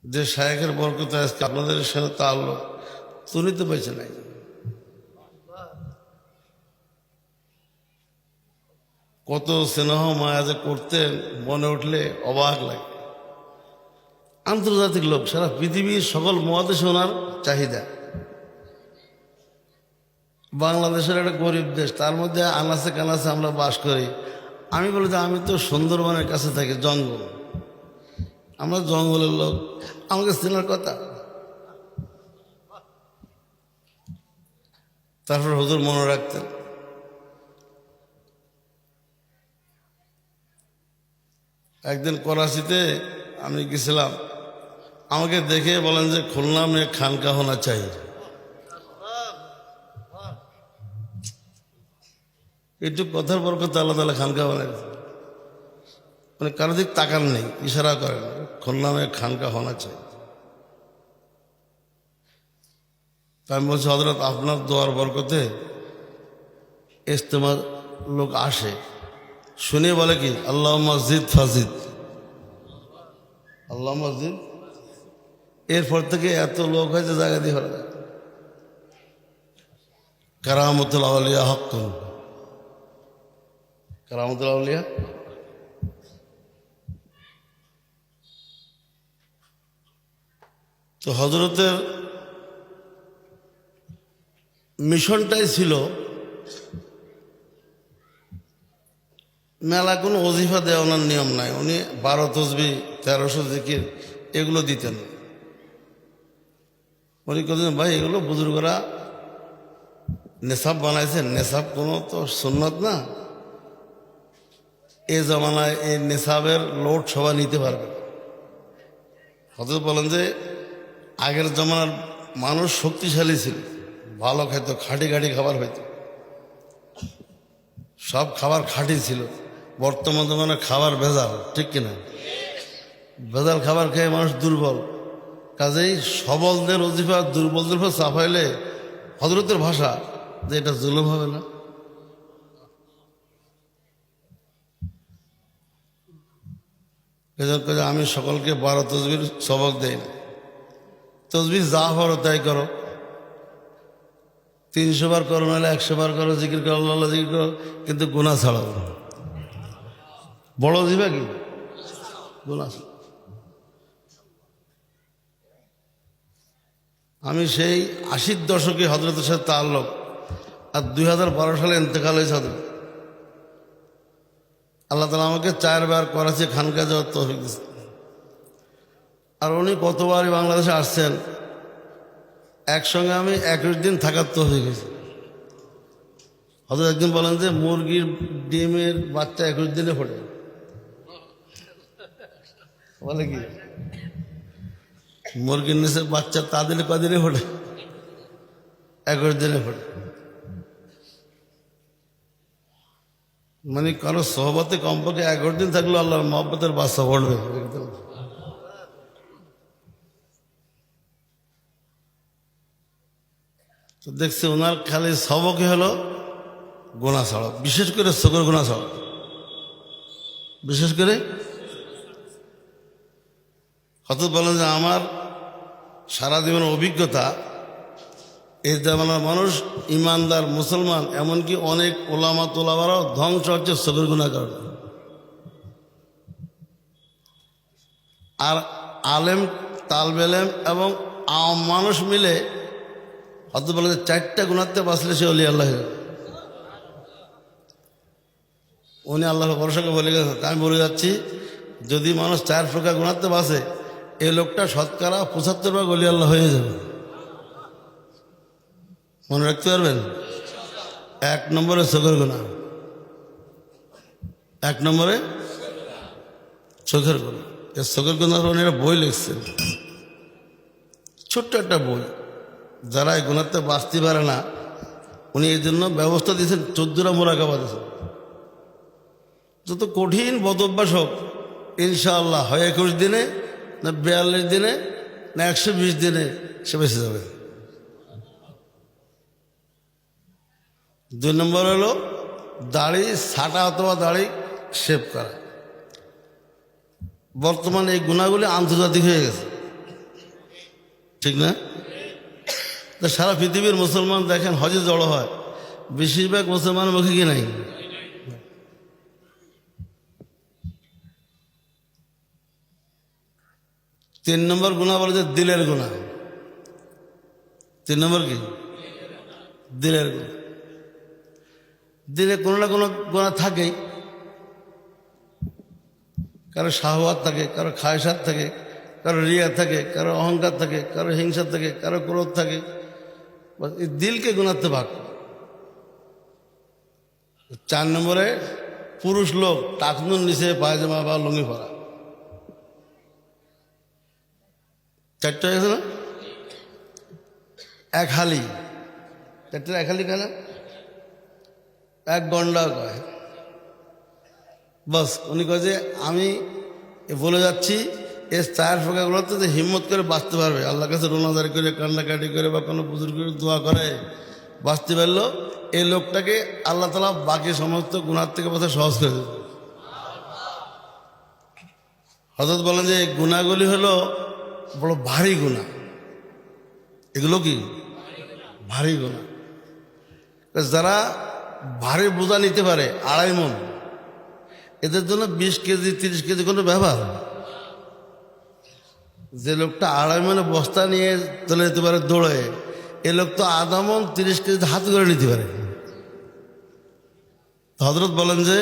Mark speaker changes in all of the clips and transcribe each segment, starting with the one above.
Speaker 1: যে শায়েখের বরকতে আজকে আপনাদের সাথে তাল্লুক, উনি তো বেঁচে নাই। কত স্নেহ মায়া যে করতেন, মনে উঠলে অবাক লাগে। আন্তর্জাতিক লোক, সারা পৃথিবীর সকল মহাদেশে ওনার চাহিদা। বাংলাদেশের একটা গরিব দেশ, তার মধ্যে আনাচে কানাচে আমরা বাস করি। আমি বলি যে আমি তো সুন্দরবনের কাছে থাকি, জঙ্গল, আমরা জঙ্গলের লোক, আমাকে চেনার কথা। তারপর হুজুর মনে রাখতেন। একদিন করাচিতে আমি গেছিলাম, আমাকে দেখে বলেন যে খুলনা में খানকা होना चाहिए। একটু কথার পর কথা আল্লাহ তাআলা খানকা বানাই, মানে কারো দিক তাকান নেই, ইশারা করেন খুলনা में খানকা होना चाहिए। তাই আমি বলছি হযরত আপনার দোয়ার বরকতে ইজতেমা লোক আসে, শুনে বলে কি আল্লাহুম্মা জিদ ফাজিদ, আল্লাহুম্মা জিদ। এরপর থেকে এত লোক হয়েছে জায়গা দিয়ে হয়ে যায়। কারামতুল আউলিয়া হক্কুন, কারামতুল আউলিয়া। তো হযরতের মিশনটাই ছিল মেলা কোনো ওজিফা দেওয়া ওনার নিয়ম নাই। উনি 12 তসবিহ 1300 জিকির এগুলো দিতেন। উনি বলতেন ভাই এগুলো বুজুর্গরা নেশাব বানাইছেন, নেশাব কোনো তো সুন্নত না, এই জমানায় এই নেশাবের লোড সবাই নিতে পারবে। হযরত বলেন যে আগের জমানার মানুষ শক্তিশালী ছিল, ভালো খাইত, খাঁটি খাঁটি খাবার হইত, সব খাবার খাঁটি ছিল। বর্তমান জমানায় খাবার ভেজাল, ঠিক কিনা? ভেজাল খাবার খেয়ে মানুষ দুর্বল। কাজেই সবলদের ওজিফা দুর্বলদের উপর চাপাইলে হযরতের ভাষা যে এটা জুলুম হবে না। এজন্য আমি সকলকে 12 তসবির সবক দেই না। তসবিহ যা করো তাই করো, 300 বার করো, নাহলে 100 বার করো, জিকির করো, আল্লাহ জিকির করো, কিন্তু গুনাহ ছাড়াও। বড় জিবা কি গুনাহ। আমি সেই 80-র দশকে হযরতের সাথে তাল্লুক, আর 2012 সালে ইন্তেকাল হয়েছে হযরত। আল্লাহ তাআলা আমাকে 4 বার করাচি খানকা যাওয়ার তৌফিক দিয়েছে। আর উনি কতবারই বাংলাদেশে আসছেন, একসঙ্গে আমি 21 দিন থাকার তৌফিক হয়েছে। হযরত একদিন বলেন যে মুরগির ডিমের বাচ্চা 21 দিনে ফোটে। বলে কি মুরগির নিচে বাচ্চা তা দিলে কদিনে ফোটে? 21 দিনে ফোটে। মানে কারো সোহবতে কমপক্ষে 11 দিন থাকলে আল্লাহর মহব্বতের বাচ্চা পড়বে। তো দেখছি ওনার খালি সবকে হলো গুনাহ ছাড়ো, বিশেষ করে শোকর গুনাহ ছাড়ো, বিশেষ করে। হযরত বলেন যে আমার সারা জীবনের অভিজ্ঞতা, এই জামানার মানুষ ইমানদার মুসলমান, এমনকি অনেক ওলামা তোলামারাও ধ্বংস হচ্ছে শোকর গুনাহ কারণে। আর আলেম, তালবে ইলম এবং আম মানুষ মিলে হয়তো বলে যে 4টা গুনাহতে বাঁচলে সে ওলি আল্লাহ হয়ে যাবে। উনি আল্লাহর ভরসাকে বলে গেছেন। আমি বলে যাচ্ছি, যদি মানুষ 4 প্রকার গুনাহতে বাঁচে, এই লোকটা শতকরা 75 ভাগ ওলি আল্লাহ হয়ে যাবে। মনে রাখতে পারবেন? 1 নম্বরে চোখের গুনাহ, 1 নম্বরে চোখের গুনাহ। এই চোখের গুনাহ উনি একটা বই লিখছেন, ছোট্ট একটা বই। যারা এই গুনাহতে বাঁচতে পারে না, উনি এই জন্য ব্যবস্থা দিয়েছেন 14টা মুরাকাবা দিয়েছেন। যত কঠিন বদ অভ্যাস হোক, ইনশাআল্লাহ হয় 21 দিনে, না 42 দিনে, না 120 দিনে সে বেঁচে যাবে। 2 নম্বর হলো দাড়ি ছাটা অথবা দাড়ি শেভ করা। বর্তমানে এই গুনাহগুলি আন্তর্জাতিক হয়ে গেছে। ঠিক না? তো সারা পৃথিবীর মুসলমান দেখেন হজে জড়ো হয়, বেশিরভাগ মুসলমানের মুখে কি নাই? 3 নম্বর গুনাহ বলে যে দিলের গুনাহ। 3 নম্বর কি? দিলের গুনাহ। দিলে কোনো না কোনো গুনাহ থাকেই। কারো শাহওয়াত থাকে, কারো খায়সাত থাকে, কারো রিয়া থাকে, কারো অহংকার থাকে, কারো হিংসা থাকে, কারো ক্রোধ থাকে। এই দিলকে গুনাতে ভাগ। 4 নম্বরে পুরুষ লোক টাকনুর নিচে পায়জামা বা লুঙ্গি পরা। 4টা হয়েছে না? এক হালি, 4টা এক হালি কেন? এক গন্ডা কয়। বস উনি কয় যে আমি বলে যাচ্ছি এর 4 প্রকারগুলোতে যে হিম্মত করে বাঁচতে পারবে, আল্লাহ কাছে রোনাজারি করে কান্নাকাটি করে বা কোনো বুজুর্গের দোয়া করে বাঁচতে পারলো, এই লোকটাকে আল্লাহ তাআলা বাকি সমস্ত গুনাহ থেকে বাঁচা সহজ করে দেবে। হযরত বলেন যে গুনাহগুলি হলো বড় ভারী গুনাহ। এগুলো কি ভারী গুনাহ? যারা ভারী বোঝা নিতে পারে 2.5 মণ, এদের জন্য 20 কেজি 30 কেজি কোনো ব্যাপার। যে লোকটা 2.5 মণে বস্তা নিয়ে চলে যেতে পারে দৌড়ে, এ লোক তো 1/2 মণ 30 কেজি হাত করে নিতে পারে। হযরত বলেন যে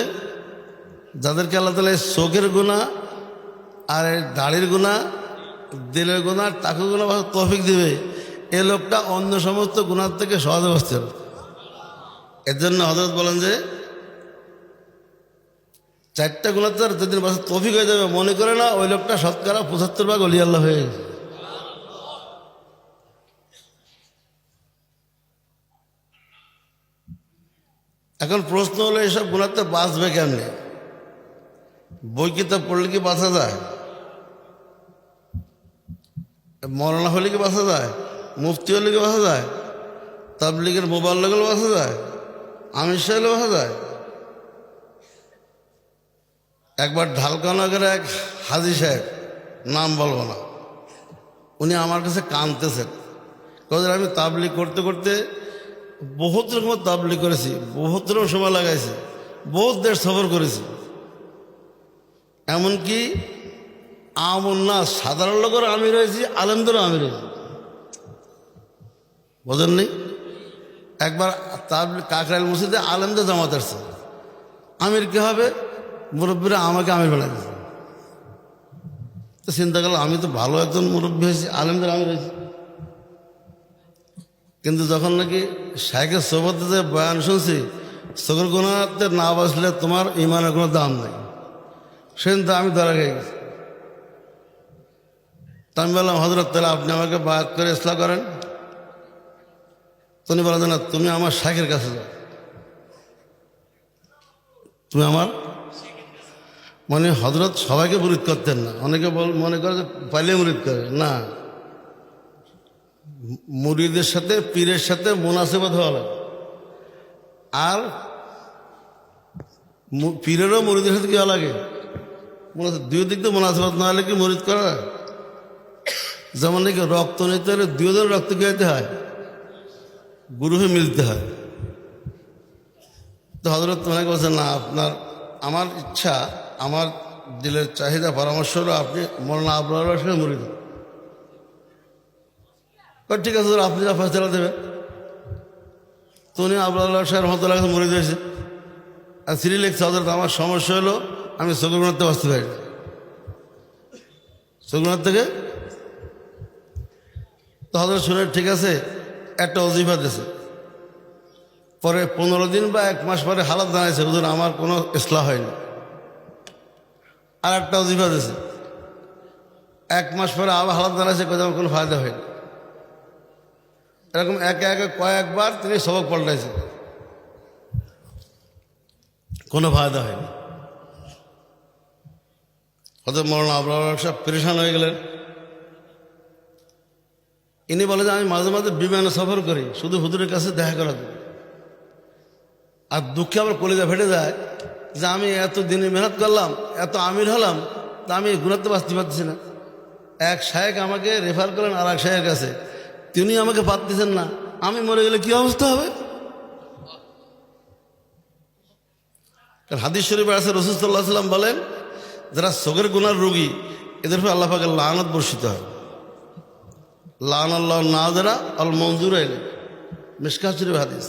Speaker 1: যাদেরকে আল্লাহ তাআলা চোখের গুনাহ আর দাড়ির গুনাহ, দিলের গুনাহ, টাকার গুনাহ তৌফিক দিবে, এ লোকটা অন্য সমস্ত গুনাহ থেকে সহজে বাঁচতে পারে। এর জন্য হযরত বলেন যে 4টা গুনাহ তার যেদিন বাঁচার তৌফিক হয়ে যাবে, মনে করে না ওই লোকটা শতকরা 75 ভাগ ওলি আল্লাহ হয়ে গেছে। এখন প্রশ্ন হলো এইসব গুনাহতে বাঁচবে কেমনে? বই কিতাব পড়লে কি বাঁচা যায়? মৌলানা হলে কি বাঁচা যায়? মুফতি হলে কি বাঁচা যায়? তাবলীগের মোবাল্লিগ হলে বাঁচা যায়? আমির সাহেব হলে বাঁচা যায়? একবার ঢালকানগরে এক হাজী সাহেব, নাম বলবো না, উনি আমার কাছে কাঁদতেছেন। কারণ আমি তাবলীগ করতে করতে বহুত রকম তাবলীগ করেছি, বহুত রকম সময় লাগাইছি, বহুত দেশ সফর করেছি, এমনকি আমন্না সাধারণ লোকের আমি রয়েছি, আলেমদেরও আমি রয়েছি। বোঝেন নি? একবার তাবলীগ কাকরাইল মসজিদে আলেমদের জামাত আসছে, আমির কি হবে? মুরব্বীরা আমাকে আমির বানাই দিয়েছে। তো চিন্তা করলাম আমি তো ভালো একজন মুরব্বী হয়েছি, আলেমদের আমি রয়েছি। কিন্তু যখন নাকি শাইখের সোহবতে যে বয়ান শুনছি, চোখের গুনাহতে না বাঁচলে তোমার ইমানের কোনো দাম নাই, সেদিন তো আমি ধরা খেয়ে গেছি। তা আমি বললাম হযরত তাহলে আপনি আমাকে বায়াত করে ইসলাম করেন। তুমি বলেন না, তুমি আমার শাইখের কাছে যাও, তুমি আমার মানে হযরত সবাইকে মুরিদ করতেন না। অনেকে মনে করে যে পাইলে মুরিদ করে না, মুরিদের সাথে পীরের সাথে মুনাসেবত হওয়া লাগে। আর পীরেরও মুরিদের সাথে কি হওয়া লাগে? দুই দিক দিয়ে মুনাসেবত না হলে কি মুরিদ করা? যেমন নাকি রক্ত নিতে হলে 2 জন রক্ত খাইতে হয়, গুরুহে মিলতে হয়। তো হযরত মনে করছেন না, আমার ইচ্ছা, আমার দিলের চাহিদা, পরামর্শ হলো আপনি মৌলানা আবরারের সঙ্গে মুরিদ। ঠিক আছে, আপনি যা ফয়সালা দেবেন। তো উনি আবরার সাহেব রহমতুল্লাহ মুরিদ হয়েছে। আর সিরি লিখছে, হযরত আমার সমস্যা হলো আমি চোখের গুনাহ থেকে বাঁচতে পারি না, চোখের গুনাহ থেকে। তো হযরত শুনে ঠিক আছে, একটা ওজিফা দিয়েছে। পরে 15 দিন বা 1 মাস পরে হালাত জানাইছে, হুজুর আমার কোনো ইসলাহ হয়নি। আর একটা ওজিফা দিয়েছে, 1 মাস পরে আবার হালাত জানাইছে, আমার কোনো ফায়দা হয়নি। এরকম একে একে কয়েকবার তিনি সবক পাল্টাইছে, কোনো ফায়দা হয়নি। হয়তো মৌলানা আবরার সাহেব পরেশান হয়ে গেলেন। ইনি বলে যে আমি মাঝে মাঝে বিমানে সফর করি শুধু হুজুরের কাছে দেখা করার জন্য। আর দুঃখে আমার কলিজা ফেটে যায় যে আমি এত দিনে মেহনত করলাম, এত আমির হলাম, তা আমি গুনাহতে বাঁচতে পারছি না। এক শায়েখ আমাকে রেফার করেন আর এক শায়েখের কাছে, তিনি আমাকে বাদ দিচ্ছেন না, আমি মরে গেলে কি অবস্থা হবে? কারণ হাদিস শরীফে আছে, রাসূল সাল্লাল্লাহু আলাইহি ওয়াসাল্লাম বলেন, যারা সগীর গুনার রোগী এদের উপর আল্লাহ পাকের লানত বর্ষিত হয়। লানাল্লাহু নাযিরা আল মনজুরাইন, মিশকাত শরীফ হাদিস।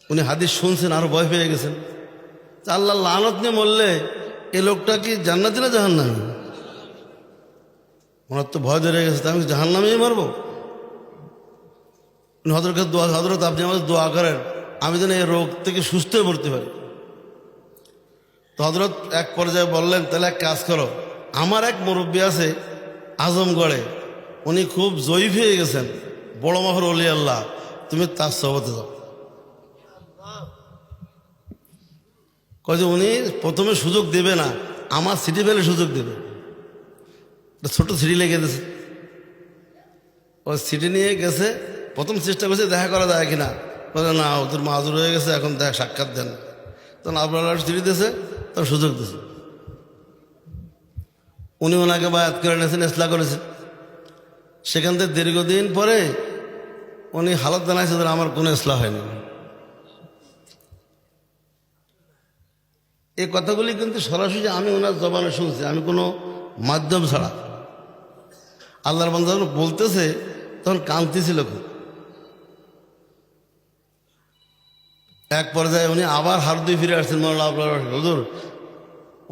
Speaker 1: উনি হাদিস শুনছেন আর ভয় পেয়ে গেছেন, আল্লাহ লানত নিয়ে মরলে এই লোকটা কি জান্নাতি না জাহান্নামী? ওনার তো ভয় ধরে গেছে, আমি জাহান্নামেই মারবো। হযরতকে দোয়া, হযরত আপনি আমাদের দোয়া করেন আমি যেন এই রোগ থেকে সুস্থ হয়ে পড়তে পারি। তো হযরত এক পর্যায়ে বললেন, তাহলে এক কাজ করো, আমার এক মুরব্বী আছে আজমগড়ে, উনি খুব জয়ীফ হয়ে গেছেন, বড় মাহর ওলি আল্লাহ, তুমি তার সহবতে যাও। কয় যে উনি প্রথমে সুযোগ দেবে না, আমার সিটি পেলে সুযোগ দেবে। ছোট সিটি লেগে গেছে, ওই সিটি নিয়ে গেছে, প্রথম চেষ্টা করছে দেখা করা যায় কিনা, বলে না ওদের মাজুর হয়ে গেছে, এখন দেখা সাক্ষাৎ দেন। তখন আপনারা সিটি দিয়েছে, তখন সুযোগ দিয়েছে। উনি ওনাকে বায়াত করে নিয়েছেন, ইসলাম করেছেন। সেখান থেকে দীর্ঘদিন পরে উনি হালত জানাইছে যে আমার কোনো ইসলাম হয়নি। এই কথাগুলি কিন্তু সরাসরি আমি ওনার জবানে শুনছি, আমি কোনো মাধ্যম ছাড়া। আল্লাহর বান্দা যখন বলতেছে তখন কাঁদতেছিল খুব। এক পর্যায়ে উনি আবার হাত দিয়ে ফিরে আসছেন, মৌলানা আপনার হুজুর,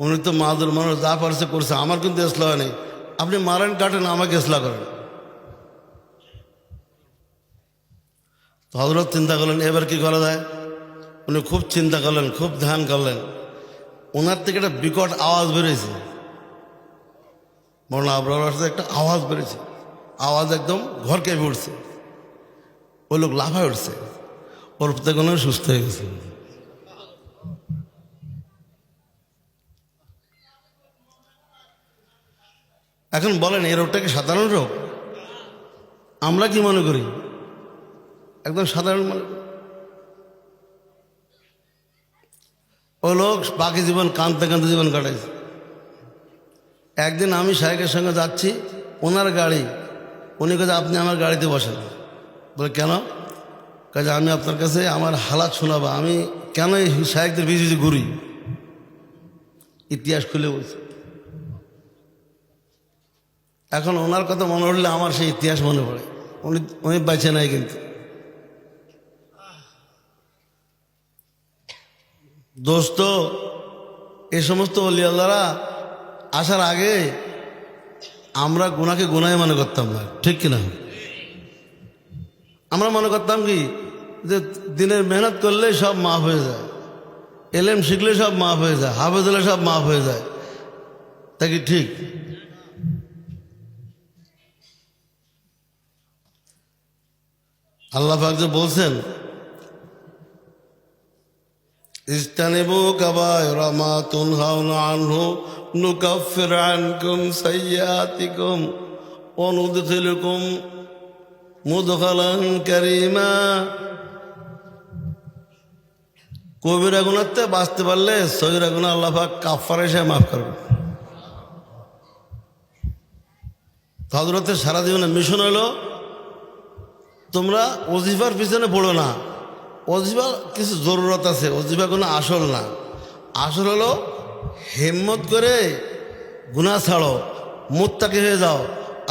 Speaker 1: উনি তো মাদুর মানুষ, যা পারছে করছে, আমার কিন্তু ইসলাম নেই, আপনি মারেন কাটেন, আমাকে ইসলাম করেন। তো হযরত চিন্তা করলেন এবার কি করা যায়। উনি খুব চিন্তা করলেন, খুব ধ্যান করলেন। ওনার থেকে একটা বিকট আওয়াজ বেরোয়েছে, মৌলানা আবরার সাথে একটা আওয়াজ বেরোছে, আওয়াজ একদম ঘর কেঁপে উঠছে। ওই লোক লাফায় উঠছে, ওর থেকে সুস্থ হয়ে গেছে। এখন বলেন এই রোগটা কি সাধারণ রোগ? আমরা কি মনে করি? একদম সাধারণ মনে করি। ওই লোক বাকি জীবন কাঁদতে কাঁদতে জীবন কাটাইছে। একদিন আমি শায়েখের সঙ্গে যাচ্ছি, ওনার গাড়ি, উনি কাছে আপনি আমার গাড়িতে বসেন। বলে কেন? কাজে আমি আপনার কাছে আমার হালাত শোনাবো, আমি কেন এই শায়েখদের বিজে ঘুরি, ইতিহাস খুলে বলছি। এখন ওনার কথা মনে উঠলে আমার সেই ইতিহাস মনে পড়ে। উনি বেঁচে নাই, কিন্তু দোস্ত এই সমস্ত ওলি আল্লাহরা আসার আগে আমরা গুনাহকে গুনাহ মনে করতাম না, ঠিক কিনা? আমরা মনে করতাম কি যে দিনের মেহনত করলে সব মাফ হয়ে যায়, এলেম শিখলে সব মাফ হয়ে যায়, হাফেজ হলে সব মাফ হয়ে যায়, তা কি ঠিক? আল্লাহ পাক যে বলছেন ইজতানিবু কাবায়রা মা তুনহাউনা আনহু নুকাফির আনকুম সাইয়্যাতিকুম ওয়া নুদখিলুকুম মুদখালান কারীমা। কবিরা গুনাহতে বাঁচতে পারলে সগীরা গুনাহ আল্লাহ পাক কাফারা হিসেবে মাফ করবেন। হযরতের সারা জীবনের মিশন হলো তোমরা ওজিফার পিছনে পড়ো না, ওজিফা কিছু জরুরত আছে, ওজিফা কোনো আসল না। আসল হলো হিম্মত করে গুনাহ ছাড়ো, মুত্তাকি হয়ে যাও,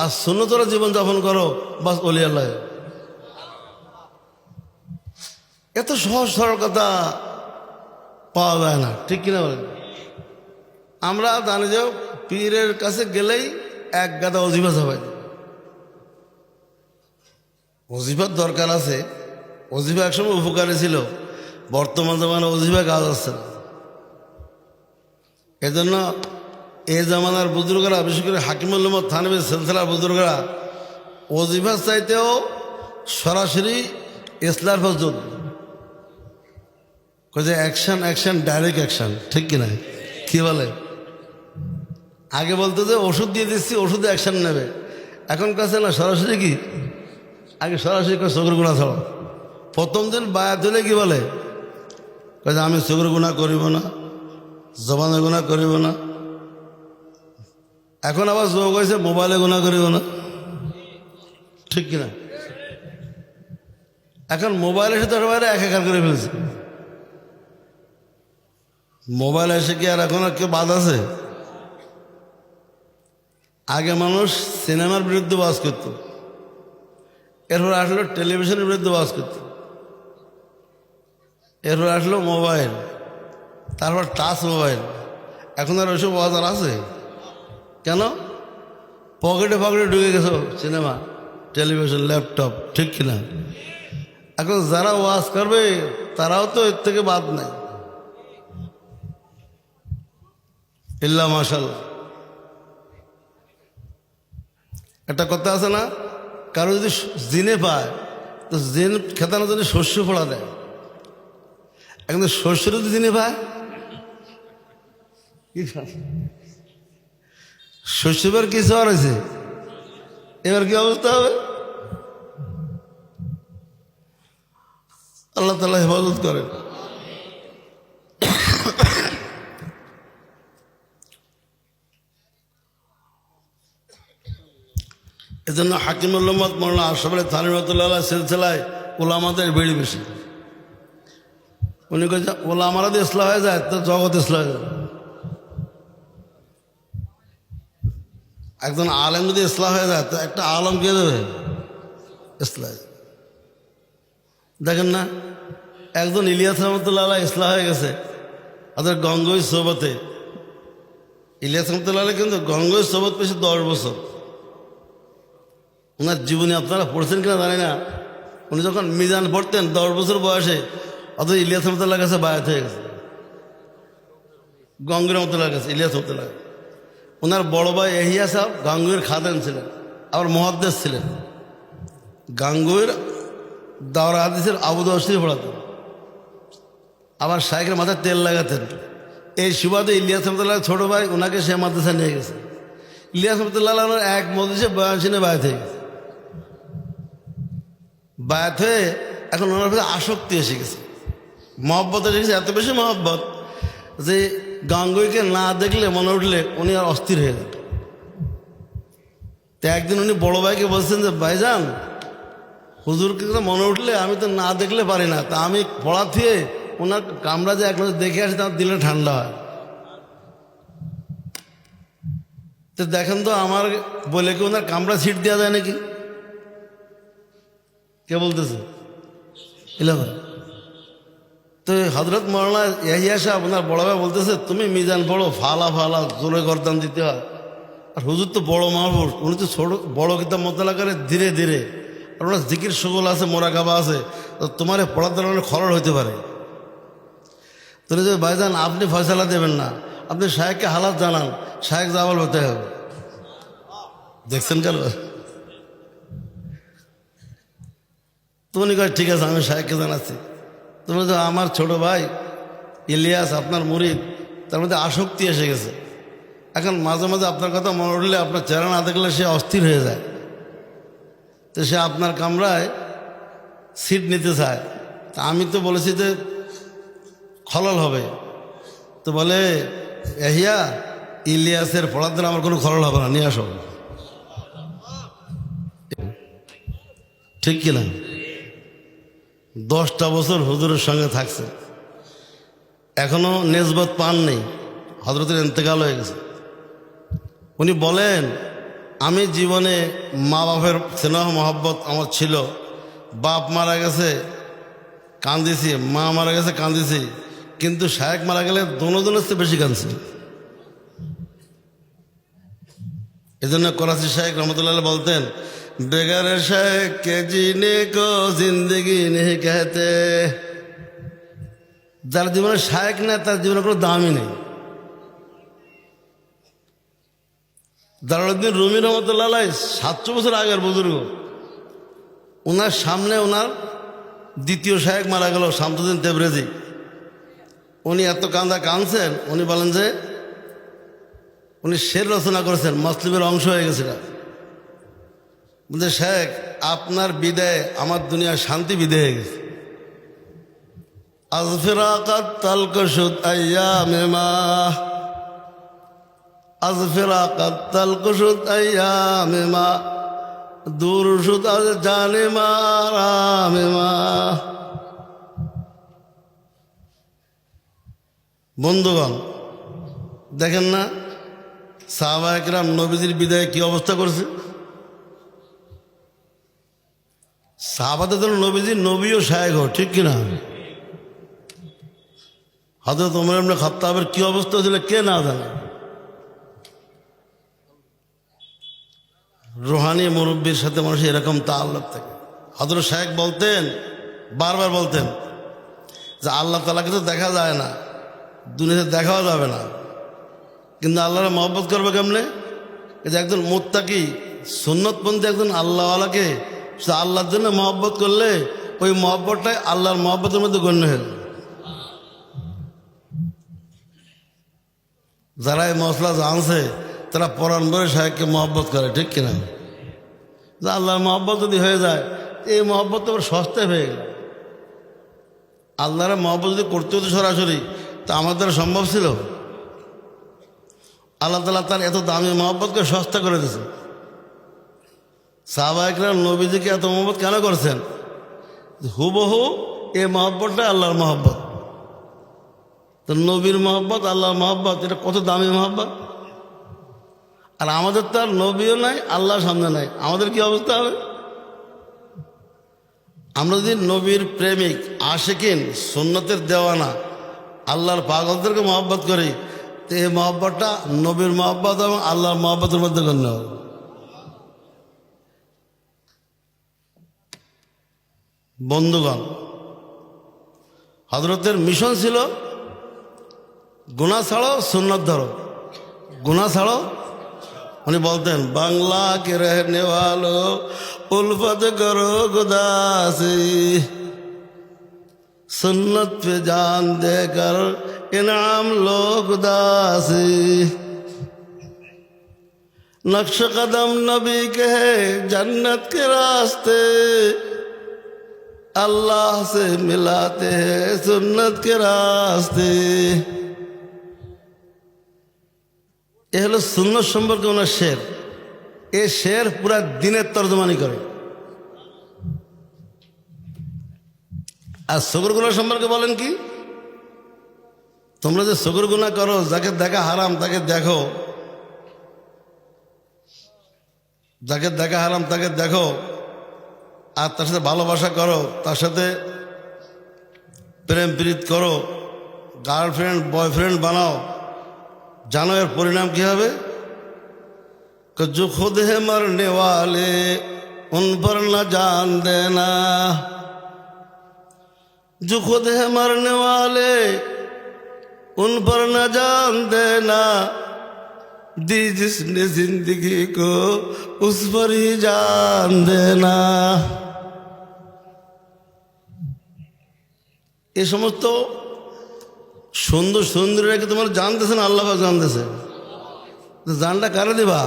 Speaker 1: আর সুন্নতর জীবন যাপন করো, বাস ওলি আল্লাহ। এত সহজ সরল কথা পাওয়া যায় না, ঠিক কিনা বলেন? আমরা জানি যে পীরের কাছে গেলেই এক গাদা ওজিফা সবাই। ওজিফার দরকার আছে, ওজিফা একসময় উপকারী ছিল, বর্তমান জামানে ওজিফা কাজ আসছে না। এজন্য এই জামানার বুজুর্গরা, বিশেষ করে হাকিমুল উম্মত থানভী সিলসিলার বুজুর্গরা ওজিফার চাইতেও সরাসরি ইসলার ফজল যে অ্যাকশন অ্যাকশন ডাইরেক্ট অ্যাকশন, ঠিক কিনা? কি বলে? আগে বলতো যে ওষুধ দিয়ে দিচ্ছি, ওষুধে অ্যাকশন নেবে, এখন কাছে না সরাসরি কি, আগে সরাসরি সগীর গুনাহ ছাড়ো। প্রথম দিন বায়াত হলে কি বলে, আমি সগীর গুনাহ করিব না, জবানের গুনাহ করিব না, এখন আবার যোগ হয়েছে মোবাইলে গুনাহ করিব না, ঠিক কিনা? এখন মোবাইলের সাথে বাইরে একাকার করে ফেলছে। মোবাইল এসে কি আর এখন আর কেউ বাদ আছে? আগে মানুষ সিনেমার বিরুদ্ধে ওয়াজ করত, এরপর আসলো টেলিভিশনের বিরুদ্ধে ওয়াজ করত, এরপর আসলো মোবাইল, তারপর টাচ মোবাইল। এখন আর ওইসব ওয়াজ আর আছে? কেন? পকেটে পকেটে ঢুকে গেছো সিনেমা, টেলিভিশন, ল্যাপটপ, ঠিক কিনা? এখন যারা ওয়াজ করবে তারাও তো এর থেকে বাদ নাই, ইল্লা মাশাআল্লাহ। একটা কথা আছে না, কারো যদি জিনে পায় তো জিন খেতানোর জন্য শস্য ফোড়া দেয়। এখন শস্যের যদি জিনে পায়, শস্য এবার কিছু আর হয়েছে, এবার কি অবস্থা হবে? আল্লাহ তাআলা হেফাজত করেন। এজন্য হাকিমুল উম্মত মাওলানা আশরাফ আলী থানভী রাহমাতুল্লাহ সিলসিলায় উলামাদের ভিড় বেশি। উনি কইছেন ওলামারা যদি ইসলাম হয়ে যায় তো জগৎ ইসলাম হয়ে যাবে। একজন আলেম যদি ইসলাম হয়ে যায় তো একটা আলম কে দেবে? ইসলাম। দেখেন না, একজন ইলিয়াস রহমতুল্লাহ ইসলাম হয়ে গেছে আমাদের গঙ্গোই সোবতে। ইলিয়াস রহমতুল্লাহ কিন্তু গঙ্গোই সোবত পেয়েছে 10 বছর। ওনার জীবনী আপনারা পড়ছেন কিনা জানি না, উনি যখন মিজান পড়তেন 10 বছর বয়সে, অথচ ইলিয়াস রহমতুল্লাহর কাছে বায়াত হয়ে গেছে, গঙ্গোই রহমতুল্লাহর কাছে। ইলিয়াস রহমতুল্লাহ ওনার বড় ভাই এহিয়া সাহেব গাঙ্গুইয়ের খাদেম ছিলেন, আবার মুহাদ্দিস ছিলেন। গাঙ্গুইয়ের দাওরা হাদিসের আবু দাউদ শরীফ পড়াতেন, আবার শাইখের মাথায় তেল লাগাতেন। এই সুবাদে ইলিয়াস রহমতুল্লাহ ছোট ভাই ওনাকে সে মাদ্রাসা নিয়ে গেছে। ইলিয়াস রহমতুল্লাহ এক মজলিসে বয়ান শুনে বায়াত হয়ে গেছে। বায়াত হয়ে এখন ওনার কাছে আসক্তি এসে গেছে, মহব্বত এসে গেছে, এত বেশি মহব্বত যে গাঙ্গুইকে না দেখলে মনে উঠলে উনি আর অস্থির হয়ে যান। তো একদিন উনি বড় ভাইকে বলছেন যে ভাইজান, হুজুরকে মনে উঠলে আমি তো না দেখলে পারি না, তা আমি পড়া থুয়ে ওনার কামরা যে এক দেখে আসি তার দিলে ঠান্ডা হয়। তো দেখেন তো আমার বলে কি ওনার কামরা সিট দেওয়া যায় নাকি? কে বলতেছে? ইলাকা। তো হজরত মৌলানা ইয়াহিয়া সাহেব ওনার বড় ভাই বলতেছে তুমি মিজান পড়ো, ফালা ফালা জোরে গর্দান দিতে হয়। আর হুজুর তো বড় মাহবুব, উনি তো ছোট বড় কিতাব মোতালা করে ধীরে ধীরে, আর ওনার জিকির সুগল আছে, মোরাকাবা আছে, তো তোমার পড়ার দ্বারা খরচ হইতে পারে। তুমি যে ভাইজান আপনি ফয়সালা দেবেন না, আপনি শায়েখকে হালাত জানান, শায়েখ যা বলবে তাই হবে। দেখছেন কেন? তুমি কয় ঠিক আছে আমি শায়েখকে জানাচ্ছি। তুমি তো আমার ছোট ভাই ইলিয়াস আপনার মুরিদ, তার মধ্যে আসক্তি এসে গেছে। এখন মাঝে মাঝে আপনার কথা মনে উঠলে, আপনার চেহারা না দেখলে সে অস্থির হয়ে যায়। তো সে আপনার কামরায় সিট নিতে চায়। তা আমি তো বলেছি যে খলল হবে। তো বলে এহিয়া ইলিয়াসের পড়ার দ্বারা আমার কোনো খলল হবে না, নিয়ে আসো। ঠিক কিনা? 10টা বছর হুজুরের সঙ্গে থাকছে, এখনো নেসবত পান নেই, হযরতের ইন্তেকাল হয়ে গেছে। উনি বলেন আমি জীবনে মা বাপের স্নেহ মহব্বত আমার ছিল, বাপ মারা গেছে কান্দিছি, মা মারা গেছে কান্দিছি, কিন্তু শায়েখ মারা গেলে দোনোজনের চেয়ে বেশি কাঁদছি। এই জন্য করাচি শায়েখ রহমতুল্লাহ বলতেন বেগার শায়েখ কে জিনে কো জিন্দগি নেই कहते, যার জীবনে শায়েখ নেই তার জীবনে কোনো দামই নেই। জালালউদ্দিন রুমি রহমতুল্লাহ 700 বছর আগের বুজুর্গ, ওনার সামনে ওনার দ্বিতীয় শায়েখ মারা গেল শামসুদ্দিন তেবরেজি। উনি এত কাঁদছেন, উনি বলেন যে উনি শের রচনা করেছেন, মুসলিমের অংশ হয়ে গেছিল। বলছে শেখ আপনার বিদায় আমার দুনিয়ার শান্তি বিদায় হয়ে গেছে। আজ ফিরাকাত তালকশুদ আইয়ামে মা, আজ ফেরা কাত্তাল কুশুত আইয়ামে মা দূর সুত আজ জানে মারামে মা। বন্ধুগণ দেখেন না সাহাবা একরাম নবীজির বিদায়ে কি অবস্থা করছে। সাহাবাদের জন্য নবীজি নবী ও শায়েখ, ঠিক কিনা? হযরত ওমর ইবনে খাত্তাবের কি অবস্থা ছিল কে না জানে। রুহানি মুরব্বীর সাথে মানুষের এরকম তাআল্লুক থাকে। হযরত শায়েখ বলতেন, বারবার বলতেন যে আল্লাহ তাআলাকে তো দেখা যায় না, দুনিয়াতে দেখাও যাবে না, কিন্তু আল্লাহর মহব্বত করবে কেমনে? এই যে একজন মুত্তাকি সুন্নতপন্থী একজন আল্লাহওয়ালাকে আল্লাহর জন্য মহব্বত করলে ওই মহব্বতটাই আল্লাহর মহব্বতের মধ্যে গণ্য হল। যারা এই মশলা জানছে তারা পরাণ ভরে শায়েখকে মহব্বত করে, ঠিক কিনা? যে আল্লাহর মহব্বত যদি হয়ে যায় এই মহব্বত তো সস্তায় হয়ে গেল। আল্লাহর মহব্বত যদি করতে হতো সরাসরি তা আমাদের দ্বারা সম্ভব ছিল? আল্লাহ তাআলা তার এত দামি মহব্বতকে সস্তা করে দিয়েছে। সাহাবা একরাম নবীজিকে এত মহব্বত কেন করছেন? হুবহু এই মহব্বতটা আল্লাহর মহব্বত। তো নবীর মহব্বত আল্লাহর মহব্বত, এটা কত দামি মহব্বত। আর আমাদের তো আর নবীও নাই, আল্লাহর সামনে নাই, আমাদের কি অবস্থা হবে? আমরা যদি নবীর প্রেমিক আশিকিন সুন্নতের দেওয়ানা আল্লাহর পাগলদেরকে মহব্বত করি তো এই মহব্বতটা নবীর মহব্বত এবং আল্লাহর মহব্বতের মধ্যে গণ্য হবে। বন্ধুগণ হযরতের মিশন ছিল গুনাহ ছাড়ো সুন্নত ধরো, গুনাহ ছাড়ো। উনি বলতেন বাংলা কে রহনে ওয়ালো উলফত করো গুদাসি সুন্নত पे जान देकर इनाम लो गुदासी नक्श कदम नबी के है जन्नत के रास्ते अल्लाह से मिलाते हैं सुन्नत के रास्ते। এ হলো সুন্নত সম্পর্কে ওনার শের। এ শের পুরা দিনের তর্জমানি করে। আর সগর গুনাহ সম্পর্কে বলেন কি? তোমরা যে সগর গুনাহ করো, যাকে দেখা হারাম তাকে দেখো, যাকে দেখা হারাম তাকে দেখো, আর তার সাথে ভালোবাসা করো, তার সাথে প্রেম প্রীত করো, গার্লফ্রেন্ড বয়ফ্রেন্ড বানাও, জানো এর পরিণাম কি হবে? जो खुद है मरने वाले उन पर न जान देना, जो खुद है मरने वाले उन पर न जान देना, दी जिसने जिंदगी को उस पर ही जान देना। এই সমস্ত সুন্দর সুন্দরীকে তোমার জানতেছে না, আল্লাহ জানতেছে। জানটা কারে দিবা?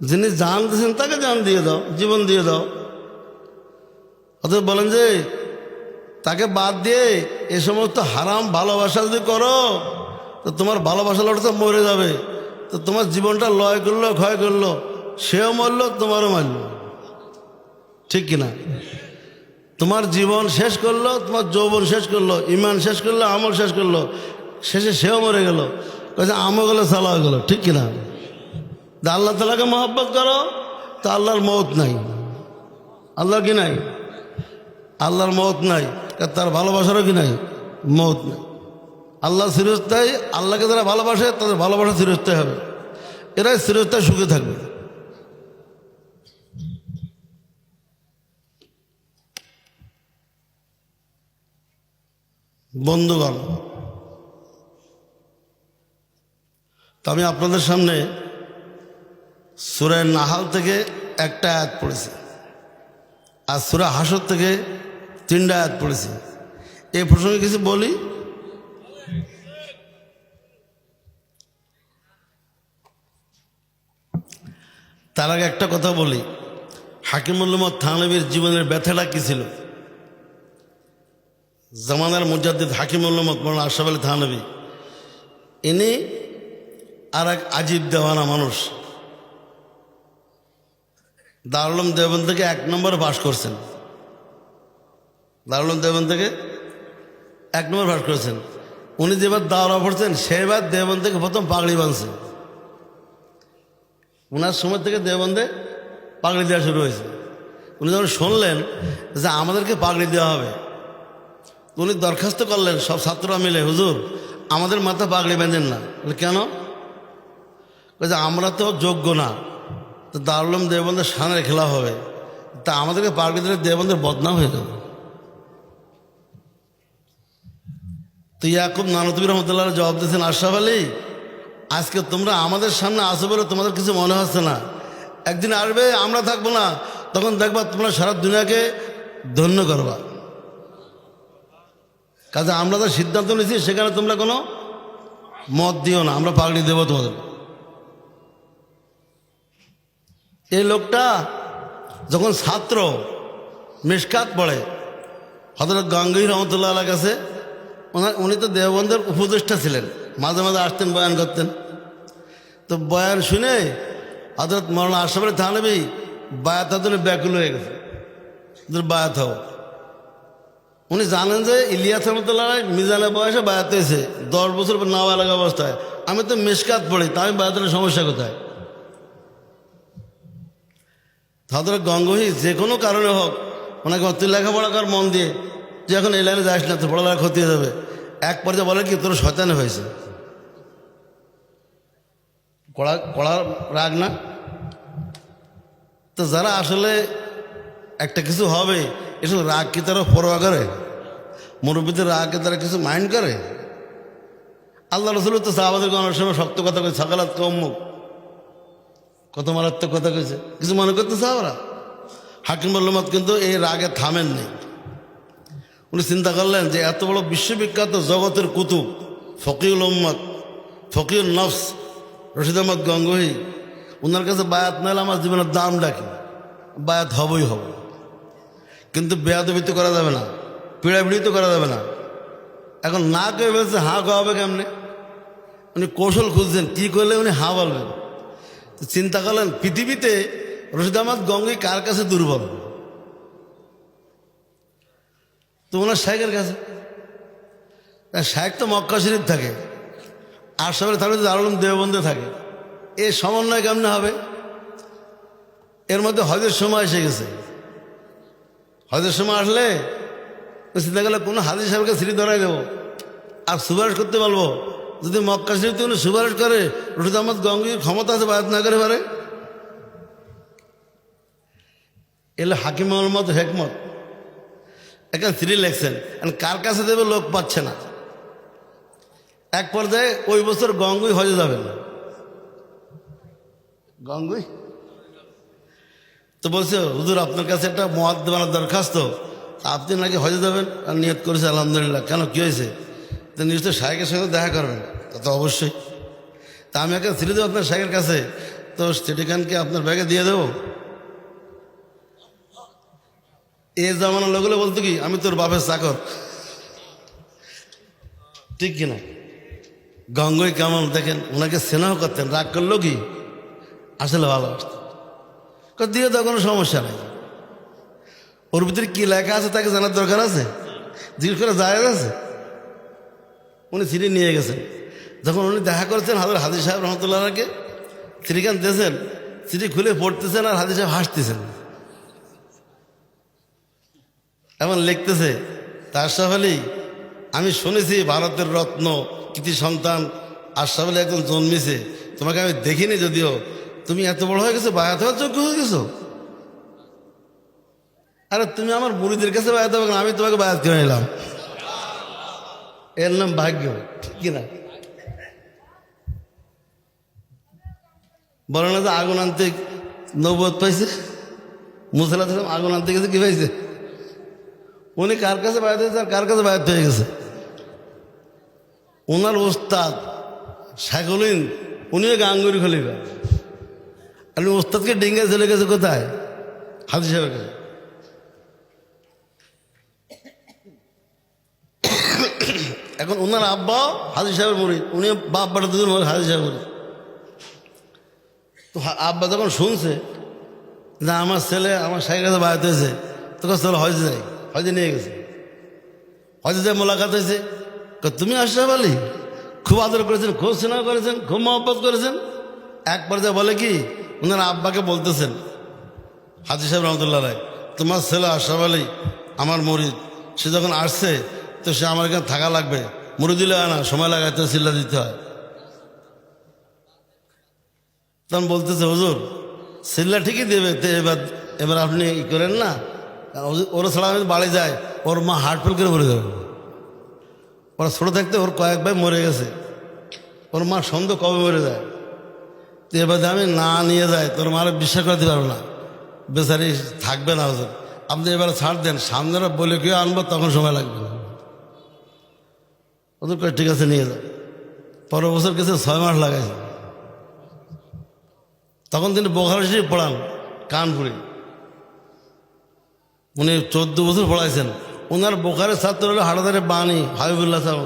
Speaker 1: যিনি জান দিয়েছেন তাকে জান দিয়ে দাও, জীবন দিয়ে দাও। অতএব বলেন যে তাকে বাদ দিয়ে এ সমস্ত হারাম ভালোবাসা যদি করো তো তোমার ভালোবাসা লোকটা মরে যাবে। তো তোমার জীবনটা লয় করলো, ক্ষয় করলো, সেও মরলো, তোমারও মারল, ঠিক কিনা? তোমার জীবন শেষ করলো, তোমার যৌবন শেষ করলো, ইমান শেষ করলো, আমল শেষ করলো, শেষে সেও মরে গেল, আমলগুলো চালা হয়ে গেল, ঠিক কিনা? আল্লাহ তাআলাকে মহব্বত করো তা আল্লাহর মওত নাই। আল্লাহর কি নাই? আল্লাহর মওত নাই, তার ভালোবাসারও কি নাই? মওত নাই। আল্লাহ চিরস্থায়ী। আল্লাহকে যারা ভালোবাসে তাদের ভালোবাসা চিরস্থায়ী হবে, এরাই চিরস্থায়ী সুখে থাকবে। বন্ধুগণ তো আমি আপনাদের সামনে সূরা নাহাল থেকে একটা আয়াত পড়েছি আর সূরা হাসর থেকে 3টা আয়াত পড়েছি। এই প্রসঙ্গে কিছু বলি। তার আগে একটা কথা বলি, হাকিমুল উম্মত থানভীর জীবনের ব্যথাটা কী ছিল? জামানার মুজাদ্দিদ হাকিমুল উম্মত মাওলানা আশরাফ আলী থানভী, ইনি আর এক আজীব দেওয়ানা মানুষ দারুল উলুম দেওবন্দ থেকে 1 নম্বরে পাশ করছেন। দারুল উলুম দেওবন্দ থেকে 1 নম্বর পাশ করেছেন। উনি যেবার দাওরা পড়ছেন সেবার দেওবন্দ থেকে প্রথম পাগড়ি বাঁধছে। ওনার সময় থেকে দেওবন্দে পাগড়ি দেওয়া শুরু হয়েছে। উনি যখন শুনলেন যে আমাদেরকে পাগড়ি দেওয়া হবে, উনি দরখাস্ত করলেন সব ছাত্ররা মিলে, হুজুর আমাদের মাথা পাগড়ি বেঁধেন না। কেন? যে আমরা তো যোগ্য না, তো দারুল উলুম দেওবন্দের শানের খেলা হবে, তা আমাদেরকে পাগড়ি দিলে দেওবন্দের বদনাম হয়ে যাবে। তো ইয়াকুব নানতুবি রহমতুল্লাহ জবাব দিয়েছেন, আশরাফ আলী আজকে তোমরা আমাদের সামনে আসো বলে তোমাদের কিছু মনে হচ্ছে না, একদিন আসবে আমরা থাকবো না, তখন দেখবা তোমরা সারা দুনিয়াকে ধন্য করবা। কাজে আমরা তো সিদ্ধান্ত নিয়েছি, সেখানে তোমরা কোনো মত দিও না, আমরা পাগড়ি দেবো তোমাদের। এই লোকটা যখন ছাত্র মিশকাত পড়ে হযরত গঙ্গোহী রহমতুল্লাহ আলাইহির কাছে, উনি তো দেওবন্দের উপদেষ্টা ছিলেন, মাঝে মাঝে আসতেন, বয়ান করতেন। তো বয়ান শুনে হযরত মাওলানা আশরাফ আলী থানভী বায়াতের জন্য ব্যাকুল হয়ে গেছে, বায়াত হও। উনি জানেন যে ইলিয়াস রহমতুল্লাহ মিজানের বয়সে বায়াত হয়েছে, 10 বছর পর নাবালক অবস্থায়। আমি তো মিশকাত পড়ি, তা আমি বায়াতের সমস্যা কোথায়? হযরত গঙ্গোহী যে কোনো কারণে হোক ওনাকে তুই লেখাপড়া কর মন দিয়ে, তুই এখন এই লাইনে যাস না, তোর পড়ালেখা ক্ষতি হয়ে যাবে। এক পর্যায়ে বলে কি, তোর শয়তানি হয়েছে। কড়া রাগ না? তো যারা আসলে একটা কিছু হবে, এসব রাগ কি তারা পরোয়া করে? মুরব্বীদের রাগকে তারা কিছু মাইন্ড করে? আল্লাহ রসুল তো সাহাবাদেরকে অনেক সময় শক্ত কথা কয়েছে, সকালাত কম মুখ, কত মারাত্মক কথা কয়েছে, কিছু মনে করতে সাহাবারা। হাকিম উম্মত কিন্তু এই রাগে থামেননি। উনি চিন্তা করলেন যে এত বড় বিশ্ববিখ্যাত জগতের কুতুব ফকিউল উম্মত, ফকিউল নফস রশিদ আহমদ গঙ্গোহী, ওনার কাছে বায়াত নাহলে আমার জীবনের দাম ডাকি, বায়াত হবই হবে। কিন্তু বেয়াদবি তো করা যাবে না, পিড়াপিড়ি তো করা যাবে না। এখন না কেউ বলছে হাঁ খাওয়াবে কেমনে? উনি কৌশল খুঁজছেন কী করলে উনি হাঁ বলবেন। চিন্তা করলেন পৃথিবীতে রশিদ আহমদ গঙ্গোহী কার কাছে দুর্বল? তো ওনার শাইখের কাছে। শাইখ তো মক্কা শরীফ থাকে, আর সবাই থাকলে দারুল উলুম দেওবন্দে থাকে। এই সমন্বয় কেমনে হবে? এর মধ্যে হজের সময় এসে গেছে। হজের সময় আসলে চিন্তা করলে কোনো হাজি সাহেবকে সিঁড়ি ধরাই দেবো আর সুপারিশ করতে বলবো। যদি মক্কা শরীফতে উনি সুপারিশ করে, রশিদ আহমদ গঙ্গোহীর ক্ষমতা আছে বায়াত না করে পারে? এলে হাকিম মোহাম্মদ হেকমত এখানে সিঁড়ি লেখছেন, কার কাছে দেবে লোক পাচ্ছে না। এক পর্যায়ে ওই বছর গঙ্গোহী হজে যাবেন। গঙ্গোহী তো বলছে, হুজুর আপনার কাছে একটা মুআদ্দাবানার দরখাস্ত, আপনি নাকি হজে যাবেন আর নিয়ত করেছে, আলহামদুলিল্লাহ। কেন, কী হয়েছে? তো নিশ্চয় শাইখের সঙ্গে দেখা করবেন। তা তো অবশ্যই। তা আমি একটা সিঁড়ি দেবো আপনার শাইখের কাছে, তো সেটিখানকে আপনার ব্যাগে দিয়ে দেবো। এ জামানার লোকগুলো বলতো কি, আমি তোর বাপের চাকর, ঠিক কিনা? গঙ্গোহী কেমন দেখেন, ওনাকে স্নেহ করতেন, রাগ করলো কি আসলে ভালোবাসতেন। দিয়ে তো কোনো সমস্যা নেই, ওর ভিতরে কি লেখা আছে তাকে জানার দরকার আছে? জিজ্ঞেস করে জায়েজ আছে? উনি সিঁড়ি নিয়ে গেছেন। যখন উনি দেখা করেছেন হাজি সাহেব রহমতুল্লাহকে, সিঁড়িখান দিয়েছেন, সিঁড়ি খুলে পড়তেছেন আর হাজি সাহেব হাসতেছেন। এমন লিখতেছে, তা আশরাফ আলী, আমি শুনেছি ভারতের রত্ন কৃতি সন্তান আশরাফ আলী একজন জন্মেছে, তোমাকে আমি দেখিনি যদিও, তুমি এত বড় হয়ে গেছো, বায়াত হওয়ার যোগ্য হয়ে গেছো। আরে তুমি আমার মুরিদের কাছে বায়াত হবে না, আমি তোমাকে বায়াত করে নিলাম। এর নাম ভাগ্য, ঠিক কিনা? বলে না যে আগুন আনতে নবুয়ত পাইছে, মুসা আলাইহিস সালাম আগুন আনতে গেছে, কি পাইছে? উনি কার কাছে বায়াত হয়েছে আর কার কাছে বায়াত হয়ে গেছে? ওনার ওস্তাদ শাইখুল হিন্দ, উনিও গাঙ্গুরি খলিফা, আর ওস্তাদকে ডিঙ্গে চলে গেছে কোথায়? হাজি সাহেবের কাছে। এখন ওনার আব্বা হাজি সাহেবের মুরিদ, উনি বাপ বাটা দুজন হাজি সাহেব মুরিদ। তো আব্বা যখন শুনছে যে আমার ছেলে আমার সাইকেল কাছে বাড়িতে হয়েছে, তোকে চলো হয়তো যাই, হয়তো নিয়ে গেছে, হয়তো যাই মোলাকাত হয়েছে। তুমি আশরাফ আলী, খুব আদর করেছেন, খুব স্নেহ করেছেন, খুব মহব্বত করেছেন। এক পর্যায়ে বলে কি, ওনার আব্বাকে বলতেছেন হাজী সাহেব রহমতুল্লাহ রায়, তোমার ছেলে আশরাফ আলী আমার মুরিদ, সে যখন আসছে তো সে আমার এখানে থাকা লাগবে, মুরিদ লাগে না, সময় লাগাইতে চিল্লা দিতে হয়। তখন বলতেছে হুজুর চিল্লা ঠিকই দেবে, তো এবার আপনি ই করেন না, ওরা ছাড়া আমি বাড়ি যায়, ওর মা হার্ট ফেল করে মরে যাবে। ওরা ছোটো থাকতে ওর কয়েক ভাই মরে গেছে, ওর মা সন্দেহ কবে মরে যায়, তো এবার আমি না নিয়ে যাই তোর মারা বিশ্বাস করতে পারবো না, বেচারি থাকবে না হুজুর, আপনি এবার ছাড় দেন, সামনেরা বলে কেউ আনবো তখন সময় লাগবে না। হুজুর কয় ঠিক আছে নিয়ে যাও। পরের বছর গেছে 6 মাস লাগাইছে। তখন তিনি বোখারি শরীফ পড়ান কানপুরে, উনি 14 বছর পড়াইছেন। ওনার বোখারের ছাত্র হলো হাটাদারে বাণী হাবিবুল্লাহ সাহেব,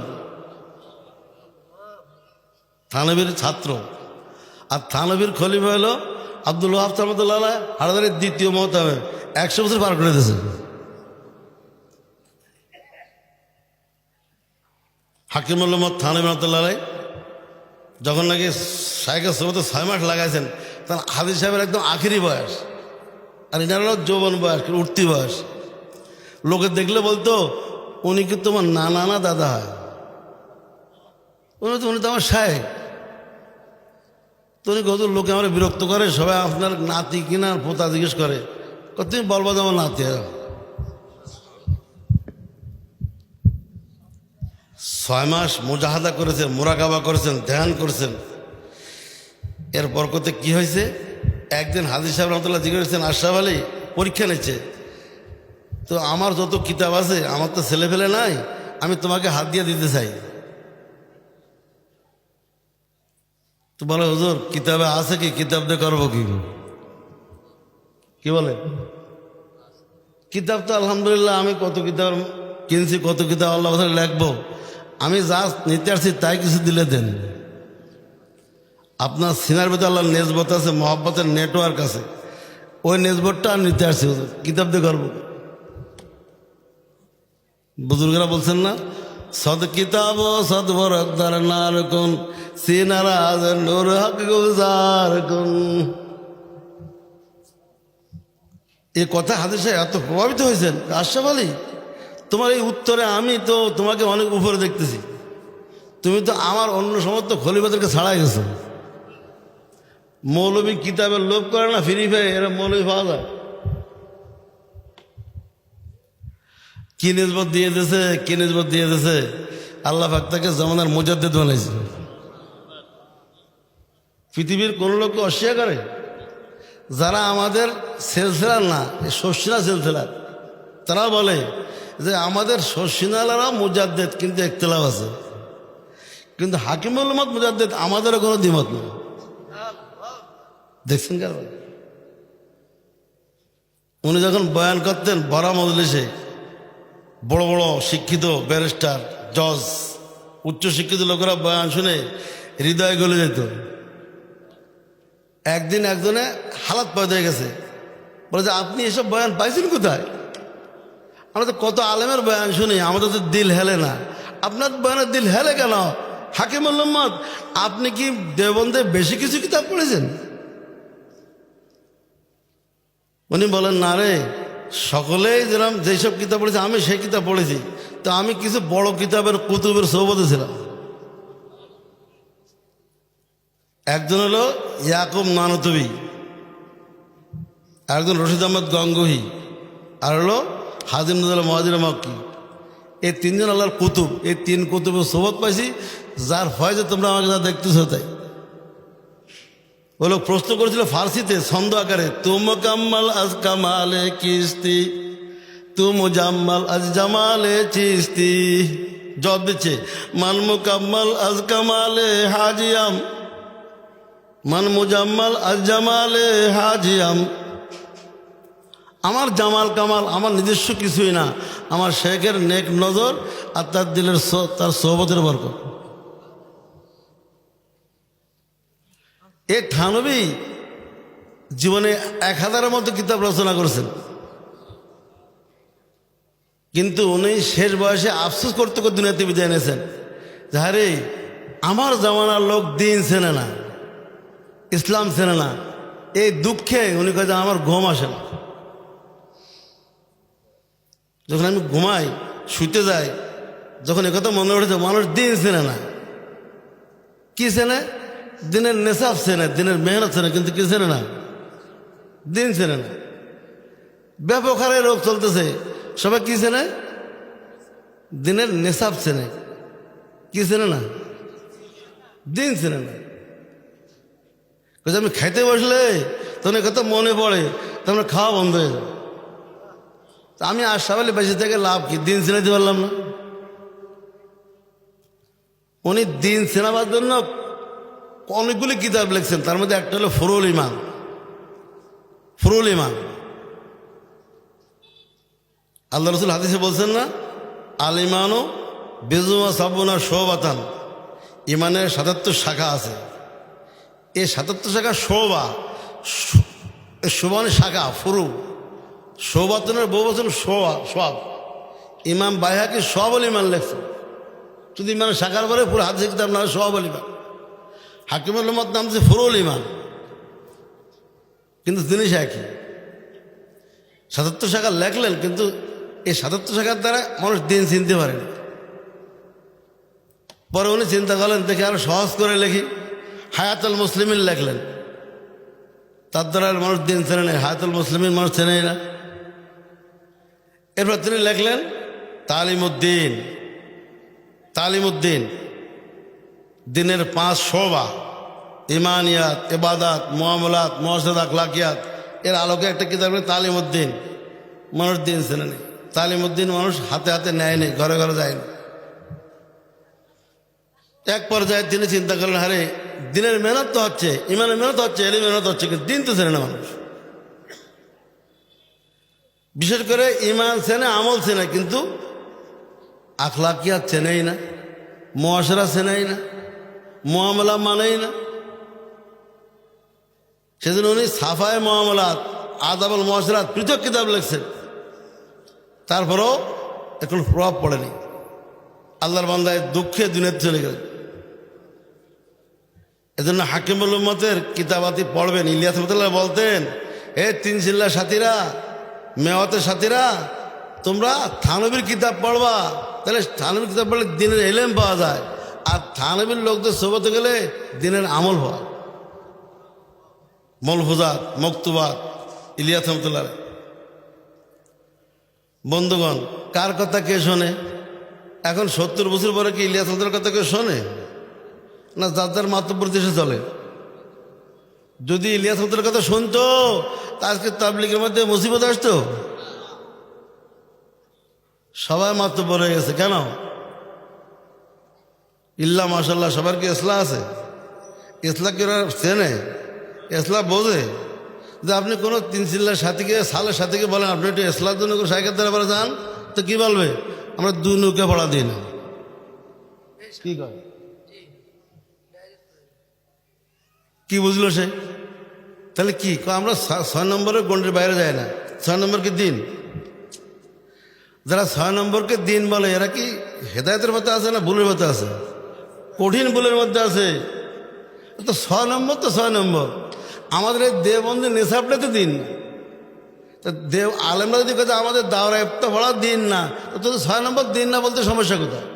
Speaker 1: থানবীর ছাত্র। আর থানবীর খলিফা হলো আব্দুল ওয়াহাব রহমতুল্লাহ আলাইহি, হাটাদারের দ্বিতীয় মুহতামিম, 100 বছর পার করে দিয়েছে। হাকিমুল উম্মত থানবী রহমতুল্লাহ আলাইহি যখন নাকি শাইখের সোবতে 6 মাস লাগাইছেন, তখন হাদিস সাহেবের একদম আখিরি বয়স, আর এনার হলো যৌবন বয়স, উঠতি বয়স। লোকে দেখলে বলতো উনি কি তোমার নানা না দাদা হয়, উনি তো আমার শায়েখ। তো উনি কত লোকে আমার বিরক্ত করে, সবাই আপনার নাতি কিনা পোতা জিজ্ঞেস করে, তুমি বলবো যে আমার নাতি। 6 মাস মুজাহাদা করেছেন, মুরাকাবা করেছেন, ধ্যান করেছেন। এরপর করতে কি হয়েছে, একদিন হাজী সাহেব রহমতুল্লাহ জিজ্ঞেস করেছেন আশরাফ আলী পরীক্ষা নিচ্ছে, তো আমার যত কিতাব আছে, আমার তো ছেলে ফেলে নাই, আমি তোমাকে হাত দিয়ে দিতে চাই। তো বলে হুজুর কিতাবে আছে কি, কিতাব দিয়ে করবো কি বলে, কিতাব তো আলহামদুলিল্লাহ আমি কত কিতাব কিনছি, কত কিতাব আল্লাহ লিখবো, আমি যা নিতে আসছি তাই কিছু দিলে দেন। আপনার সিনার ভিতরে আল্লাহ নেজবত আছে, মহব্বতের নেটওয়ার্ক আছে, ওই নেজবতটা আর নিতে আসছি, কিতাব দিয়ে করবো। বুজুর্গরা বলছেন না, সদ কিতাব সদ বরদার নার কোন সিনারাজ নূর হক গুলজার কোন। এই কথা হাদিসে এত প্রভাবিত হয়েছেন আশরাফ আলী, তোমার এই উত্তরে আমি তো তোমাকে অনেক উপরে দেখতেছি, তুমি তো আমার অন্য সমস্ত খলিফাদেরকে ছাড়াই গেছো। মৌলবী কিতাবের লোভ করে না, ফিরি ফেয়ে এরা মৌলবী পাওয়া যায়। কি নিসবত দিয়ে দিয়েছে, কি নিসবত দিয়ে দিয়েছে, আল্লাহ পাক তাকে জামানার মুজাদ্দিদ বানাইছে। পৃথিবীর কোন লোককে অস্বীকার করে, যারা আমাদের সেলসেলার না, শর্ষিনা সেলসেলার, তারা বলে যে আমাদের শর্ষিনালারা মুজাদ্দিদ, কিন্তু ইখতিলাফ আছে। কিন্তু হাকিমুল উম্মত মুজাদ্দিদ, আমাদেরও কোনো দ্বিমত নেই। দেখছেন কেন, উনি যখন বয়ান করতেন বড় মজলিসে, বড় বড় শিক্ষিত ব্যারিস্টার, জজ, উচ্চশিক্ষিত লোকেরা বয়ান শুনে হৃদয় গলে যেত। একদিন একজনে হালাত পয়দা হয়ে গেছে, বলে যে আপনি এসব বয়ান পাইছেন কোথায়, আমরা তো কত আলেমের বয়ান শুনি, আমাদের তো দিল হেলে না, আপনার বয়ানের দিল হেলে কেন? হাকিমুল উম্মত, আপনি কি দেওবন্দে বেশি কিছু কিতাব পড়েছেন? উনি বলেন না রে, সকলেই যেরকম যেসব কিতাব পড়েছে আমি সেই কিতাব পড়েছি, তো আমি কিছু বড় কিতাবের কুতুবের সোহবতে ছিলাম। একজন হলো ইয়াকুব নানতুবি, একজন রশিদ আহমদ গঙ্গোহী, আর হলো হাজিম নজরুল মহাজির মক্কি। এই 3 জন আল্লাহর কুতুব, এই 3 কুতুবের সোহবত পাইছি, যার ফয়জে তোমরা আমাকে যা দেখতেছ তাই। ও লোক প্রশ্ন করেছিল ফার্সিতে ছন্দ আকারে, তুম কাম্মাল আজ কামালে কিস্তি, তুম জাম্মাল আজ জামালে চিস্তি। জবাব দিচ্ছে মান মুকাম্মাল আজ কামালে হাজিয়াম, মান মুজাম্মাল আজ জামালে হাজিয়াম। আমার জামাল কামাল আমার নিজস্ব কিছুই না, আমার শেখের নেক নজর আর তার দিলের তার সোহবতের বরকত। এ থানবী জীবনে 1000-এর মতো কিতাব রচনা করেছেন, কিন্তু উনি শেষ বয়সে আফসোস করতে করতে দুনিয়াতে বিদায় নিয়েছেন যে আরে আমার জামানার লোক দিন চেনে না, ইসলাম চেনে না। এই দুঃখে উনি কয়ে যে আমার ঘুম আসে না। যখন আমি ঘুমাই, শুতে যাই, যখন একথা মনে উঠেছে মানুষ দিন চেনে না। কি চেনে? দিনের নেশাব চেনে, দিনের মেহনত চেনে, কিন্তু কি চেনে না? দিন চেনে না। ব্যাপক হারে রোগ চলতেছে, সবাই কি চেনে? দিনের নেশাব চেনে, কি চেনে না? দিন চেনে না। আমি খাইতে বসলে তখন কথা মনে পড়ে, তখন খাওয়া বন্ধ হয়ে যায়। আমি আশরাফ আলী বেঁচে থেকে লাভ কি? দিন চেনাতে পারলাম না। উনি দিন চেনাবার জন্য অনেকগুলি কিতাব লিখছেন, তার মধ্যে একটা হলো ফুরুল ইমান। ফুরুল ইমান আল্লাহ রসুল হাদিসে বলছেন না, আল ইমানও বেজুমা সাবুনা শোবাতান, ইমানের ৭৭ শাখা আছে। এই ৭৭ শাখা শোভা, শোভান শাখা ফুরু, শোবাতনের বহু বছর সব। ইমাম বাইহাকি সবল ইমান লেখছে, শুধু ইমানের শাখার পরে পুরো হাদিস কিতাব না সবল ইমান। হাকিমুল উম্মত নাম হচ্ছে ফুরুল ইমান, কিন্তু জিনিস একই। ৭৭ শাখা লেখলেন, কিন্তু এই ৭৭ শাখার দ্বারা মানুষ দিন চিনতে পারেনি। পরে উনি চিন্তা করলেন দেখে আরো সহজ করে লেখি, হায়াতুল মুসলিমিন লেখলেন। তার দ্বারা মানুষ দিন চেনে নেই, হায়াতুল মুসলিমিন মানুষ চেনেই না। এরপর তিনি লেখলেন তালিমুদ্দিন। তালিমুদ্দিন দিনের 5 শোভা, ইমানিয়াত, ইবাদাত, মুআমালাত, মুআশারাত, আখলাকিয়াত, এর আলোকে একটা কিতাব তালিমুদ্দিন। মানুষ দিন চেনে নেই। তালিমুদ্দিন মানুষ হাতে হাতে নেয় নেই, ঘরে ঘরে যায়নি। এক পর্যায়ে তিনি চিন্তা করলেন, আরে দিনের মেহনত তো হচ্ছে, ইমানের মেহনত হচ্ছে, এর মেহনত হচ্ছে, কিন্তু দিন তো চেনে না মানুষ। বিশেষ করে ইমান চেনে, আমল চেনে, কিন্তু আখলাকিয়াত চেনেই না, মুআশারা চেনেই না, মুআমালা মানেই না। সেজন্য উনি সাফায়ে মুআমালাত, আদাবুল মুআশারাত পৃথক কিতাব লিখছেন। তারপরেও এখন প্রভাব পড়েনি। আল্লাহর বান্দায় দুঃখে দুনিয়াতে চলে গেলেন। এজন্য হাকিমুল উম্মতের কিতাবাতি পড়বেন। ইলিয়াস রহমাতুল্লাহ বলতেন, হে 3 জিল্লার সাথীরা, মেওয়াতের সাথীরা, তোমরা থানবীর কিতাব পড়বা, তাহলে থানবীর কিতাব পড়লে দিনের এলেম পাওয়া যায়। আর থানবীর লোকদের সোবতে গেলে দিনের আমল হয়। মলফুজাত, মকতুবাত, ইলিয়াস রহমাতুল্লাহ। বন্ধুগণ, কার কথা কে শোনে? এখন 70 বছর পরে কি ইলিয়াস রহমাতুল্লাহর কথা কেউ শোনে? না যার যার মাতব্বর দেশে চলে। যদি ইলিয়াস রহমাতুল্লাহর কথা শুনতো, তা আজকে তাবলীগের মধ্যে মুসিবত আসতো। সবাই মাতব্বর হয়ে গেছে। কেন? ইল্লা মাশাল্লাহ, সবার কি ইসলাম আছে? ইসলাম কি ওরা চেনে? ইসলাম বোঝে? যে আপনি কোনো 3 চিল্লার সাথীকে, সালের সাথীকে বলেন আপনি একটু ইসলামের জন্য কোনো সাইকেল দ্বারা পড়া যান, তো কি বলবে? আমরা 2 নৌকা পড়া দিই না। কি কয়? কি বুঝলো সে? তাহলে কি আমরা 6 নম্বরের গন্ডির বাইরে যায় না। 6 নম্বরকে দিন, যারা 6 নম্বরকে দিন বলে, এরা কি হেদায়েতের মধ্যে আছে না ভুলের মধ্যে আছে? কঠিন ভুলের মধ্যে আছে। তো 6 নম্বর তো 6 নম্বর। আমাদের এই দেওবন্দি নেশাবটা তো দিন। তো দেব আলেমরা যদি কথা আমাদের দাওরা ইফতা পড়া দিন না, তো 6 নম্বর দিন না বলতে সমস্যা কোথায়?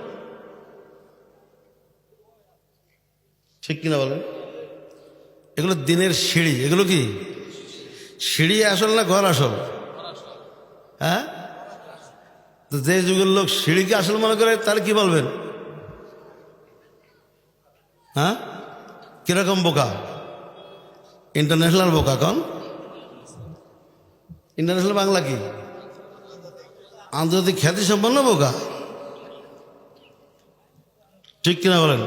Speaker 1: ঠিক কিনা বলেন? এগুলো দিনের সিঁড়ি। এগুলো কি সিঁড়ি আসল না ঘর আসল? হ্যাঁ, তো যে যুগের লোক সিঁড়িকে আসল মনে করে, তাহলে কি বলবেন? হ্যাঁ, কিরকম বোকা? ইন্টারন্যাশনাল বোকা। কোন ইন্টারন্যাশনাল? বাংলা কি? আন্তর্জাতিক খ্যাতি সম্পন্ন বোকা। ঠিক কিনা বলেন?